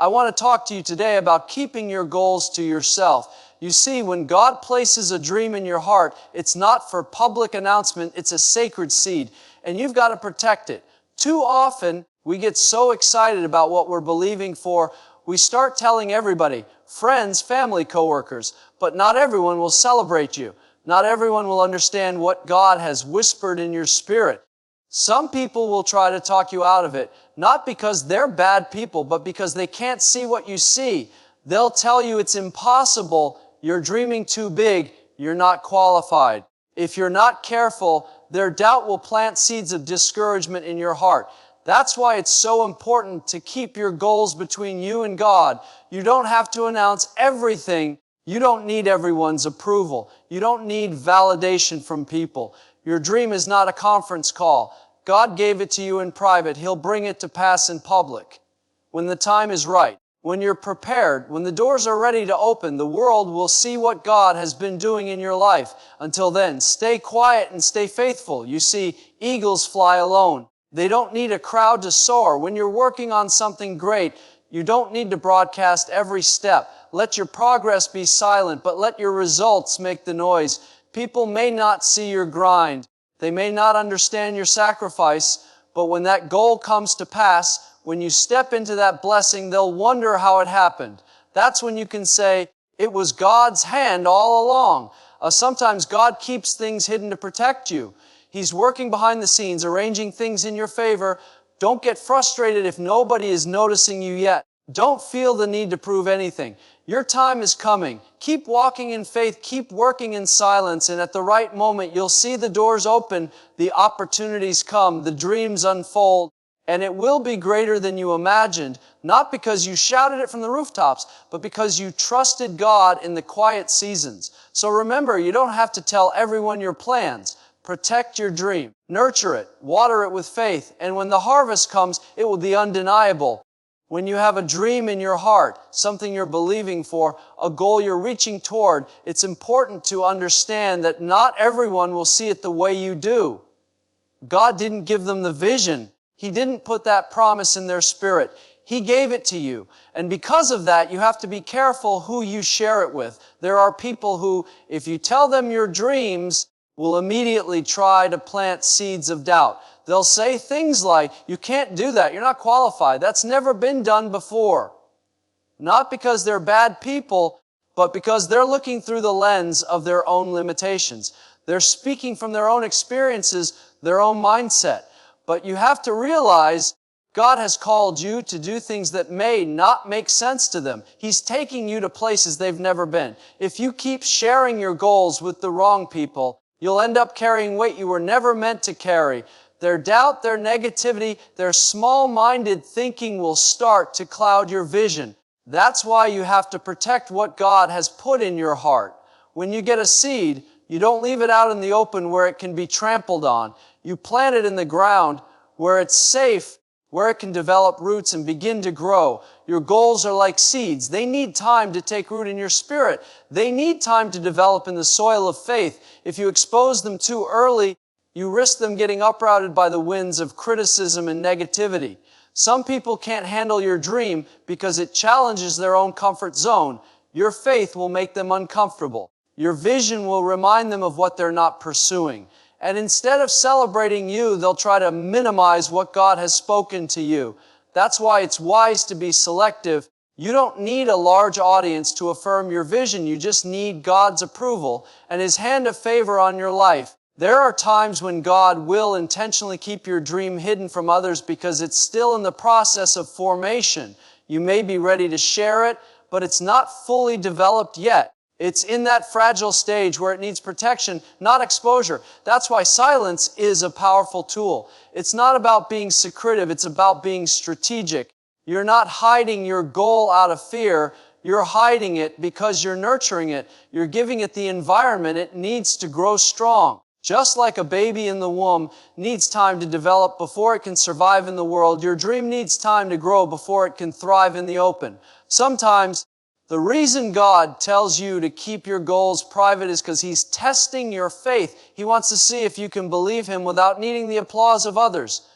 I want to talk to you today about keeping your goals to yourself. You see, when God places a dream in your heart, it's not for public announcement, it's a sacred seed, and you've got to protect it. Too often, we get so excited about what we're believing for, we start telling everybody, friends, family, coworkers, but not everyone will celebrate you. Not everyone will understand what God has whispered in your spirit. Some people will try to talk you out of it, not because they're bad people, but because they can't see what you see. They'll tell you it's impossible, you're dreaming too big, you're not qualified. If you're not careful, their doubt will plant seeds of discouragement in your heart. That's why it's so important to keep your goals between you and God. You don't have to announce everything. You don't need everyone's approval. You don't need validation from people. Your dream is not a conference call. God gave it to you in private. He'll bring it to pass in public. When the time is right, when you're prepared, when the doors are ready to open, the world will see what God has been doing in your life. Until then, stay quiet and stay faithful. You see, eagles fly alone. They don't need a crowd to soar. When you're working on something great, you don't need to broadcast every step. Let your progress be silent, but let your results make the noise. People may not see your grind. They may not understand your sacrifice, but when that goal comes to pass, when you step into that blessing, they'll wonder how it happened. That's when you can say, it was God's hand all along. Sometimes God keeps things hidden to protect you. He's working behind the scenes, arranging things in your favor. Don't get frustrated if nobody is noticing you yet. Don't feel the need to prove anything. Your time is coming. Keep walking in faith, keep working in silence, and at the right moment, you'll see the doors open, the opportunities come, the dreams unfold, and it will be greater than you imagined, not because you shouted it from the rooftops, but because you trusted God in the quiet seasons. So remember, you don't have to tell everyone your plans. Protect your dream. Nurture it. Water it with faith. And when the harvest comes, it will be undeniable. When you have a dream in your heart, something you're believing for, a goal you're reaching toward, it's important to understand that not everyone will see it the way you do. God didn't give them the vision. He didn't put that promise in their spirit. He gave it to you. And because of that, you have to be careful who you share it with. There are people who, if you tell them your dreams, will immediately try to plant seeds of doubt. They'll say things like, you can't do that, you're not qualified, that's never been done before. Not because they're bad people, but because they're looking through the lens of their own limitations. They're speaking from their own experiences, their own mindset. But you have to realize God has called you to do things that may not make sense to them. He's taking you to places they've never been. If you keep sharing your goals with the wrong people, you'll end up carrying weight you were never meant to carry. Their doubt, their negativity, their small-minded thinking will start to cloud your vision. That's why you have to protect what God has put in your heart. When you get a seed, you don't leave it out in the open where it can be trampled on. You plant it in the ground where it's safe, where it can develop roots and begin to grow. Your goals are like seeds. They need time to take root in your spirit. They need time to develop in the soil of faith. If you expose them too early, you risk them getting uprooted by the winds of criticism and negativity. Some people can't handle your dream because it challenges their own comfort zone. Your faith will make them uncomfortable. Your vision will remind them of what they're not pursuing. And instead of celebrating you, they'll try to minimize what God has spoken to you. That's why it's wise to be selective. You don't need a large audience to affirm your vision. You just need God's approval and His hand of favor on your life. There are times when God will intentionally keep your dream hidden from others because it's still in the process of formation. You may be ready to share it, but it's not fully developed yet. It's in that fragile stage where it needs protection, not exposure. That's why silence is a powerful tool. It's not about being secretive, it's about being strategic. You're not hiding your goal out of fear. You're hiding it because you're nurturing it. You're giving it the environment it needs to grow strong. Just like a baby in the womb needs time to develop before it can survive in the world, your dream needs time to grow before it can thrive in the open. Sometimes, the reason God tells you to keep your goals private is because He's testing your faith. He wants to see if you can believe Him without needing the applause of others.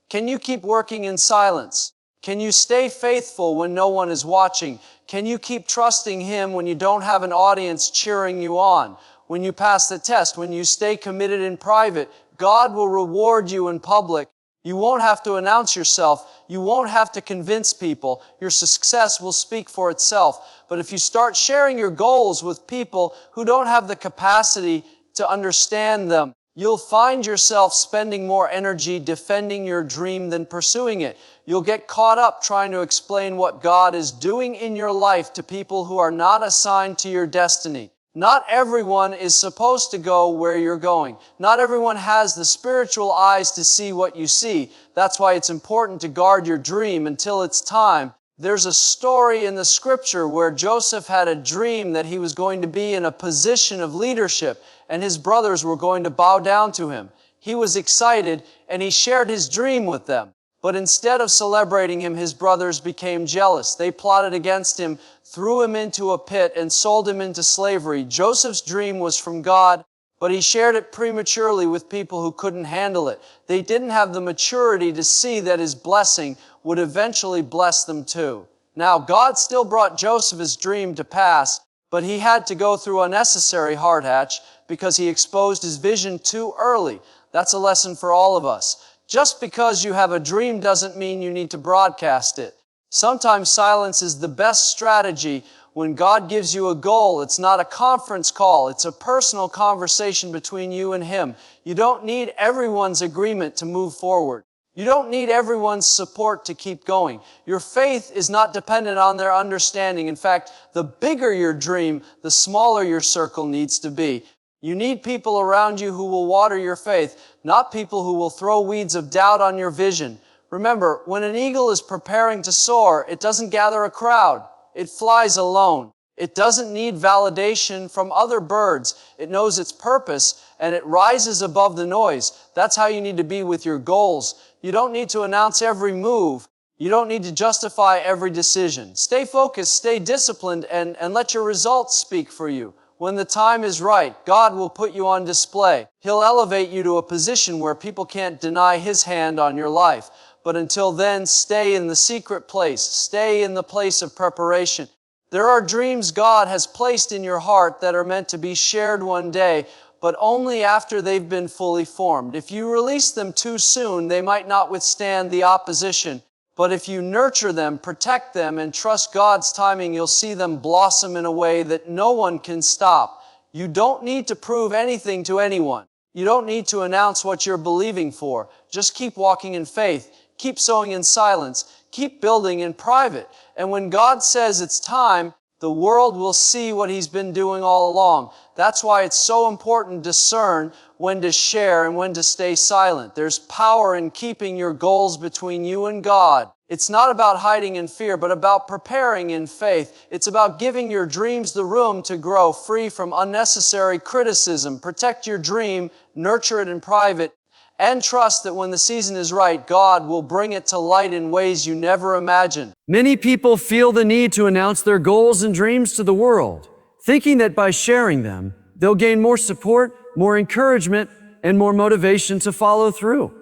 Can you keep working in silence? Can you stay faithful when no one is watching? Can you keep trusting Him when you don't have an audience cheering you on? When you pass the test, when you stay committed in private, God will reward you in public. You won't have to announce yourself. You won't have to convince people. Your success will speak for itself. But if you start sharing your goals with people who don't have the capacity to understand them, you'll find yourself spending more energy defending your dream than pursuing it. You'll get caught up trying to explain what God is doing in your life to people who are not assigned to your destiny. Not everyone is supposed to go where you're going. Not everyone has the spiritual eyes to see what you see. That's why it's important to guard your dream until it's time. There's a story in the scripture where Joseph had a dream that he was going to be in a position of leadership and his brothers were going to bow down to him. He was excited and he shared his dream with them. But instead of celebrating him, his brothers became jealous. They plotted against him, threw him into a pit, and sold him into slavery. Joseph's dream was from God, but he shared it prematurely with people who couldn't handle it. They didn't have the maturity to see that his blessing would eventually bless them too. Now, God still brought Joseph's dream to pass, but he had to go through a necessary hard hatch because he exposed his vision too early. That's a lesson for all of us. Just because you have a dream doesn't mean you need to broadcast it. Sometimes silence is the best strategy. When God gives you a goal, it's not a conference call. It's a personal conversation between you and Him. You don't need everyone's agreement to move forward. You don't need everyone's support to keep going. Your faith is not dependent on their understanding. In fact, the bigger your dream, the smaller your circle needs to be. You need people around you who will water your faith, not people who will throw weeds of doubt on your vision. Remember, when an eagle is preparing to soar, it doesn't gather a crowd. It flies alone. It doesn't need validation from other birds. It knows its purpose, and it rises above the noise. That's how you need to be with your goals. You don't need to announce every move. You don't need to justify every decision. Stay focused, stay disciplined, and let your results speak for you. When the time is right, God will put you on display. He'll elevate you to a position where people can't deny His hand on your life. But until then, stay in the secret place. Stay in the place of preparation. There are dreams God has placed in your heart that are meant to be shared one day, but only after they've been fully formed. If you release them too soon, they might not withstand the opposition. But if you nurture them, protect them, and trust God's timing, you'll see them blossom in a way that no one can stop. You don't need to prove anything to anyone. You don't need to announce what you're believing for. Just keep walking in faith. Keep sowing in silence. Keep building in private. And when God says it's time, the world will see what He's been doing all along. That's why it's so important to discern when to share and when to stay silent. There's power in keeping your goals between you and God. It's not about hiding in fear, but about preparing in faith. It's about giving your dreams the room to grow, free from unnecessary criticism. Protect your dream, nurture it in private, and trust that when the season is right, God will bring it to light in ways you never imagined. Many people feel the need to announce their goals and dreams to the world, thinking that by sharing them, they'll gain more support, more encouragement, and more motivation to follow through.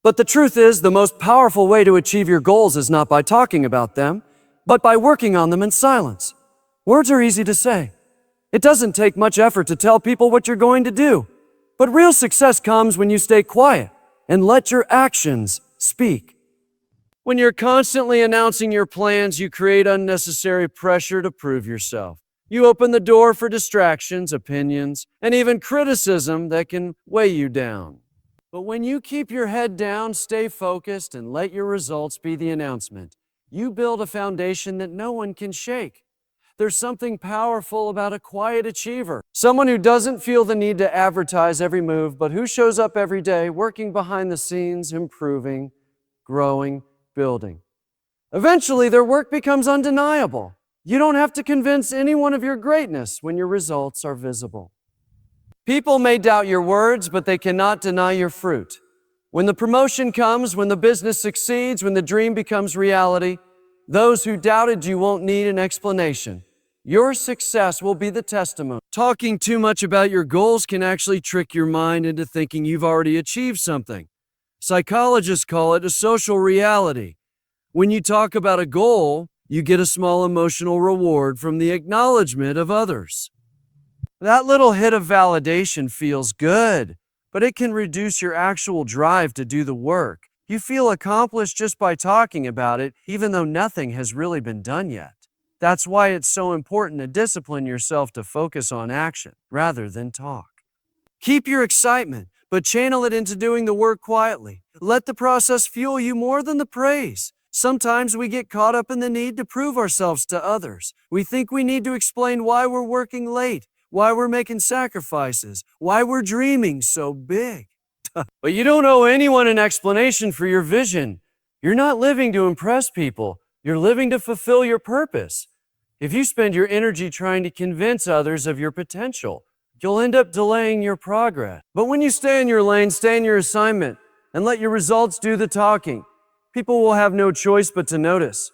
But the truth is, the most powerful way to achieve your goals is not by talking about them, but by working on them in silence. Words are easy to say. It doesn't take much effort to tell people what you're going to do. But real success comes when you stay quiet and let your actions speak. When you're constantly announcing your plans, you create unnecessary pressure to prove yourself. You open the door for distractions, opinions, and even criticism that can weigh you down. But when you keep your head down, stay focused, and let your results be the announcement, you build a foundation that no one can shake. There's something powerful about a quiet achiever, someone who doesn't feel the need to advertise every move, but who shows up every day, working behind the scenes, improving, growing, building. Eventually, their work becomes undeniable. You don't have to convince anyone of your greatness when your results are visible. People may doubt your words, but they cannot deny your fruit. When the promotion comes, when the business succeeds, when the dream becomes reality, those who doubted you won't need an explanation. Your success will be the testimony. Talking too much about your goals can actually trick your mind into thinking you've already achieved something. Psychologists call it a social reality. When you talk about a goal, you get a small emotional reward from the acknowledgement of others. That little hit of validation feels good, but it can reduce your actual drive to do the work. You feel accomplished just by talking about it, even though nothing has really been done yet. That's why it's so important to discipline yourself to focus on action rather than talk. Keep your excitement, but channel it into doing the work quietly. Let the process fuel you more than the praise. Sometimes we get caught up in the need to prove ourselves to others. We think we need to explain why we're working late, why we're making sacrifices, why we're dreaming so big. But you don't owe anyone an explanation for your vision. You're not living to impress people. You're living to fulfill your purpose. If you spend your energy trying to convince others of your potential, you'll end up delaying your progress. But when you stay in your lane, stay in your assignment, and let your results do the talking, people will have no choice but to notice.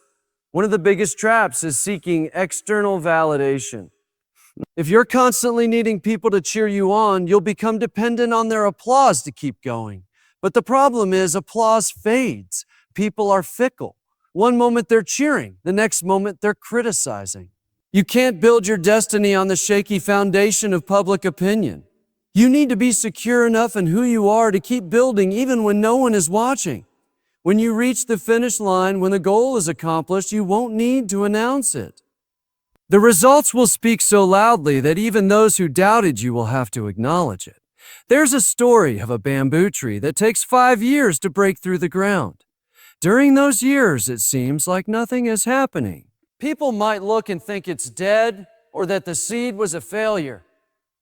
One of the biggest traps is seeking external validation. If you're constantly needing people to cheer you on, you'll become dependent on their applause to keep going. But the problem is applause fades. People are fickle. One moment they're cheering, the next moment they're criticizing. You can't build your destiny on the shaky foundation of public opinion. You need to be secure enough in who you are to keep building even when no one is watching. When you reach the finish line, when the goal is accomplished, you won't need to announce it. The results will speak so loudly that even those who doubted you will have to acknowledge it. There's a story of a bamboo tree that takes 5 years to break through the ground. During those years, it seems like nothing is happening. People might look and think it's dead or that the seed was a failure.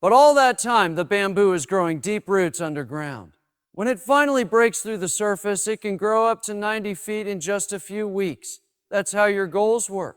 But all that time, the bamboo is growing deep roots underground. When it finally breaks through the surface, it can grow up to 90 feet in just a few weeks. That's how your goals work.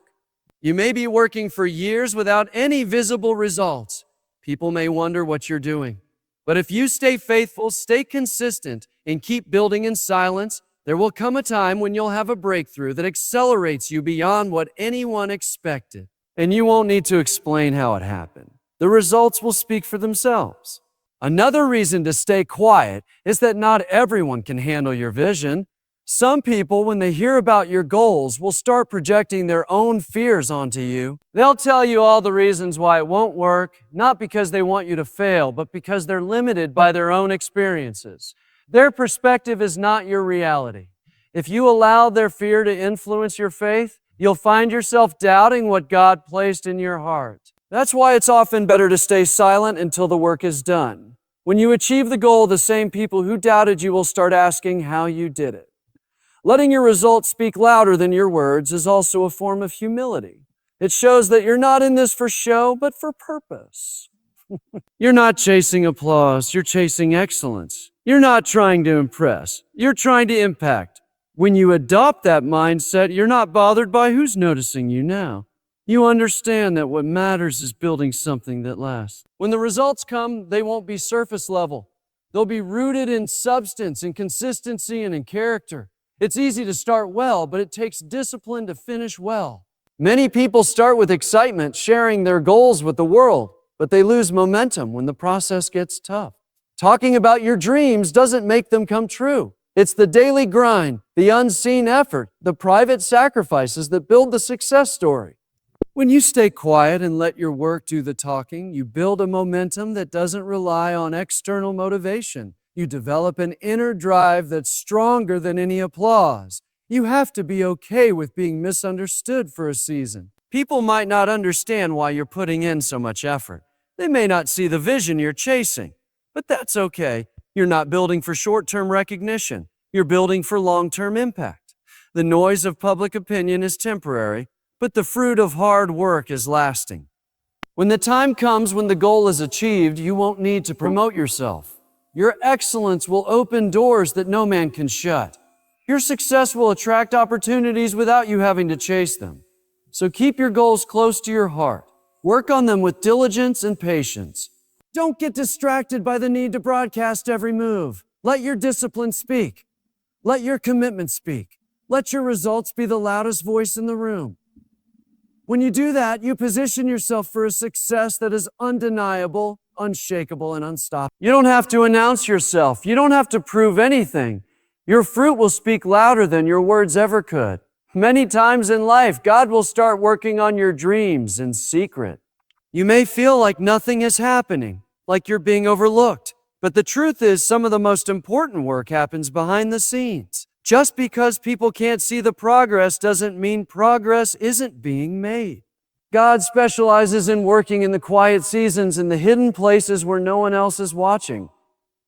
You may be working for years without any visible results. People may wonder what you're doing. But if you stay faithful, stay consistent, and keep building in silence, there will come a time when you'll have a breakthrough that accelerates you beyond what anyone expected. And you won't need to explain how it happened. The results will speak for themselves. Another reason to stay quiet is that not everyone can handle your vision. Some people, when they hear about your goals, will start projecting their own fears onto you. They'll tell you all the reasons why it won't work, not because they want you to fail, but because they're limited by their own experiences. Their perspective is not your reality. If you allow their fear to influence your faith, you'll find yourself doubting what God placed in your heart. That's why it's often better to stay silent until the work is done. When you achieve the goal, the same people who doubted you will start asking how you did it. Letting your results speak louder than your words is also a form of humility. It shows that you're not in this for show, but for purpose. You're not chasing applause, you're chasing excellence. You're not trying to impress, you're trying to impact. When you adopt that mindset, you're not bothered by who's noticing you now. You understand that what matters is building something that lasts. When the results come, they won't be surface level. They'll be rooted in substance, in consistency, and in character. It's easy to start well, but it takes discipline to finish well. Many people start with excitement, sharing their goals with the world, but they lose momentum when the process gets tough. Talking about your dreams doesn't make them come true. It's the daily grind, the unseen effort, the private sacrifices that build the success story. When you stay quiet and let your work do the talking, you build a momentum that doesn't rely on external motivation. You develop an inner drive that's stronger than any applause. You have to be okay with being misunderstood for a season. People might not understand why you're putting in so much effort. They may not see the vision you're chasing, but that's okay. You're not building for short-term recognition. You're building for long-term impact. The noise of public opinion is temporary, but the fruit of hard work is lasting. When the time comes when the goal is achieved, you won't need to promote yourself. Your excellence will open doors that no man can shut. Your success will attract opportunities without you having to chase them. So keep your goals close to your heart. Work on them with diligence and patience. Don't get distracted by the need to broadcast every move. Let your discipline speak. Let your commitment speak. Let your results be the loudest voice in the room. When you do that, you position yourself for a success that is undeniable, unshakable, and unstoppable. You don't have to announce yourself. You don't have to prove anything. Your fruit will speak louder than your words ever could. Many times in life, God will start working on your dreams in secret. You may feel like nothing is happening, like you're being overlooked. But the truth is, some of the most important work happens behind the scenes. Just because people can't see the progress doesn't mean progress isn't being made. God specializes in working in the quiet seasons, in the hidden places where no one else is watching.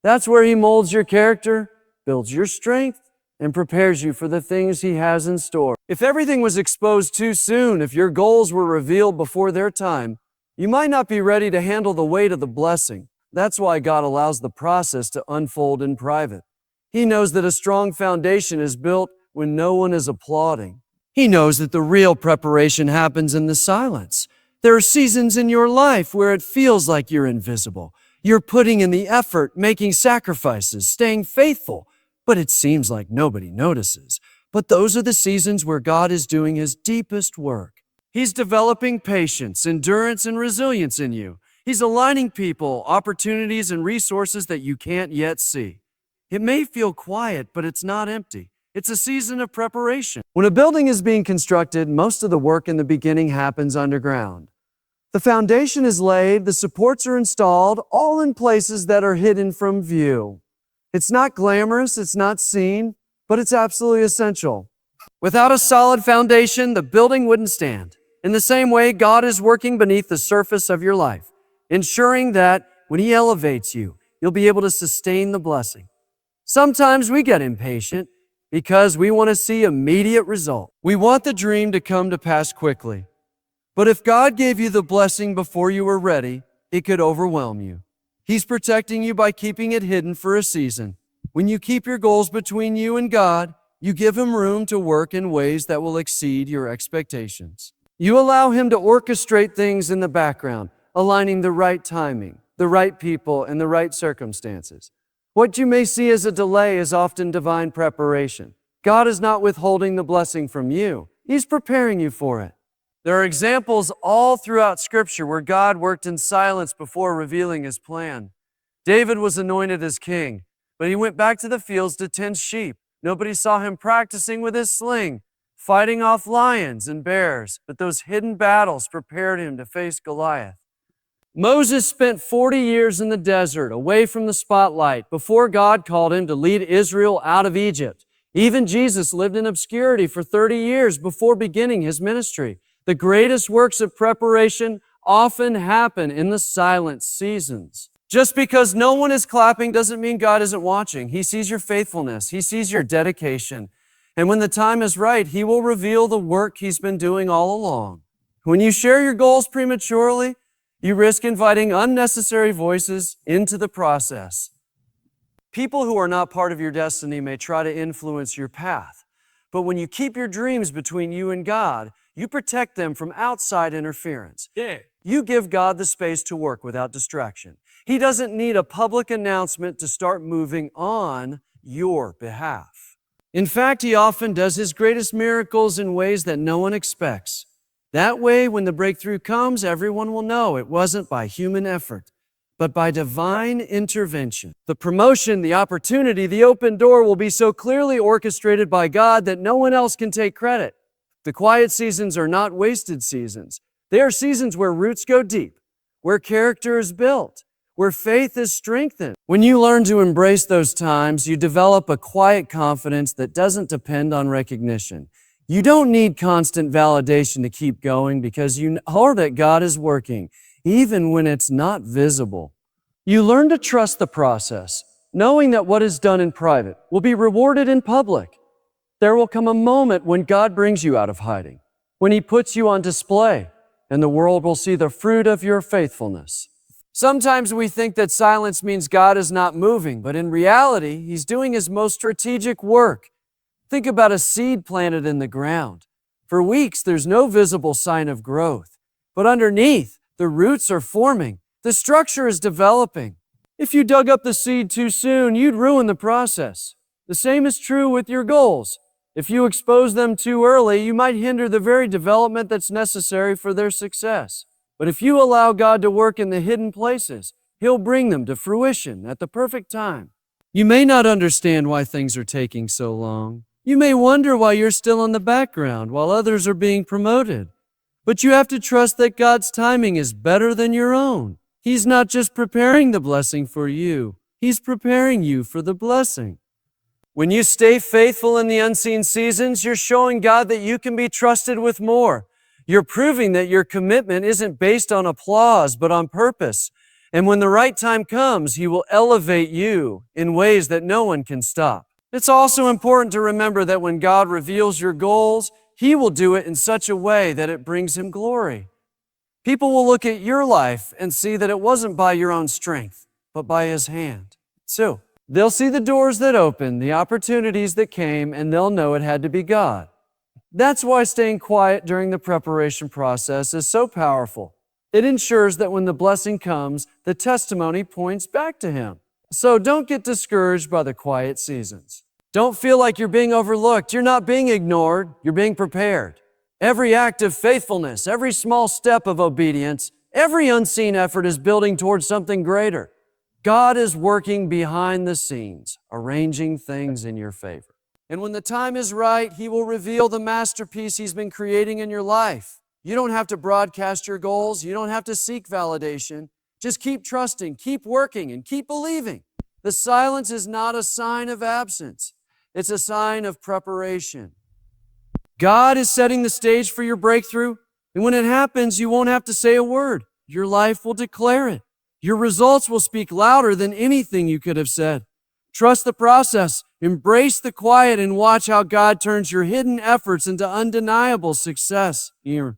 That's where He molds your character, builds your strength, and prepares you for the things He has in store. If everything was exposed too soon, if your goals were revealed before their time, you might not be ready to handle the weight of the blessing. That's why God allows the process to unfold in private. He knows that a strong foundation is built when no one is applauding. He knows that the real preparation happens in the silence. There are seasons in your life where it feels like you're invisible. You're putting in the effort, making sacrifices, staying faithful, but it seems like nobody notices. But those are the seasons where God is doing His deepest work. He's developing patience, endurance, and resilience in you. He's aligning people, opportunities, and resources that you can't yet see. It may feel quiet, but it's not empty. It's a season of preparation. When a building is being constructed, most of the work in the beginning happens underground. The foundation is laid, the supports are installed, all in places that are hidden from view. It's not glamorous, it's not seen, but it's absolutely essential. Without a solid foundation, the building wouldn't stand. In the same way, God is working beneath the surface of your life, ensuring that when He elevates you, you'll be able to sustain the blessing. Sometimes we get impatient because we want to see immediate results. We want the dream to come to pass quickly. But if God gave you the blessing before you were ready, it could overwhelm you. He's protecting you by keeping it hidden for a season. When you keep your goals between you and God, you give Him room to work in ways that will exceed your expectations. You allow Him to orchestrate things in the background, aligning the right timing, the right people, and the right circumstances. What you may see as a delay is often divine preparation. God is not withholding the blessing from you. He's preparing you for it. There are examples all throughout Scripture where God worked in silence before revealing His plan. David was anointed as king, but he went back to the fields to tend sheep. Nobody saw him practicing with his sling, fighting off lions and bears, but those hidden battles prepared him to face Goliath. Moses spent 40 years in the desert, away from the spotlight, before God called him to lead Israel out of Egypt. Even Jesus lived in obscurity for 30 years before beginning His ministry. The greatest works of preparation often happen in the silent seasons. Just because no one is clapping doesn't mean God isn't watching. He sees your faithfulness. He sees your dedication. And when the time is right, He will reveal the work He's been doing all along. When you share your goals prematurely, you risk inviting unnecessary voices into the process. People who are not part of your destiny may try to influence your path. But when you keep your dreams between you and God, you protect them from outside interference. You give God the space to work without distraction. He doesn't need a public announcement to start moving on your behalf. In fact, He often does His greatest miracles in ways that no one expects. That way, when the breakthrough comes, everyone will know it wasn't by human effort, but by divine intervention. The promotion, the opportunity, the open door will be so clearly orchestrated by God that no one else can take credit. The quiet seasons are not wasted seasons. They are seasons where roots go deep, where character is built, where faith is strengthened. When you learn to embrace those times, you develop a quiet confidence that doesn't depend on recognition. You don't need constant validation to keep going because you know that God is working, even when it's not visible. You learn to trust the process, knowing that what is done in private will be rewarded in public. There will come a moment when God brings you out of hiding, when He puts you on display, and the world will see the fruit of your faithfulness. Sometimes we think that silence means God is not moving, but in reality, He's doing His most strategic work. Think about a seed planted in the ground. For weeks, there's no visible sign of growth, but underneath, the roots are forming. The structure is developing. If you dug up the seed too soon, you'd ruin the process. The same is true with your goals. If you expose them too early, you might hinder the very development that's necessary for their success. But if you allow God to work in the hidden places, He'll bring them to fruition at the perfect time. You may not understand why things are taking so long. You may wonder why you're still in the background while others are being promoted. But you have to trust that God's timing is better than your own. He's not just preparing the blessing for you, He's preparing you for the blessing. When you stay faithful in the unseen seasons, you're showing God that you can be trusted with more. You're proving that your commitment isn't based on applause, but on purpose. And when the right time comes, He will elevate you in ways that no one can stop. It's also important to remember that when God reveals your goals, He will do it in such a way that it brings Him glory. People will look at your life and see that it wasn't by your own strength, but by His hand. So, they'll see the doors that opened, the opportunities that came, and they'll know it had to be God. That's why staying quiet during the preparation process is so powerful. It ensures that when the blessing comes, the testimony points back to Him. So don't get discouraged by the quiet seasons. Don't feel like you're being overlooked. You're not being ignored. You're being prepared. Every act of faithfulness, every small step of obedience, every unseen effort is building towards something greater. God is working behind the scenes, arranging things in your favor. And when the time is right, He will reveal the masterpiece He's been creating in your life. You don't have to broadcast your goals. You don't have to seek validation. Just keep trusting, keep working, and keep believing. The silence is not a sign of absence. It's a sign of preparation. God is setting the stage for your breakthrough, and when it happens, you won't have to say a word. Your life will declare it. Your results will speak louder than anything you could have said. Trust the process, embrace the quiet, and watch how God turns your hidden efforts into undeniable success. Here.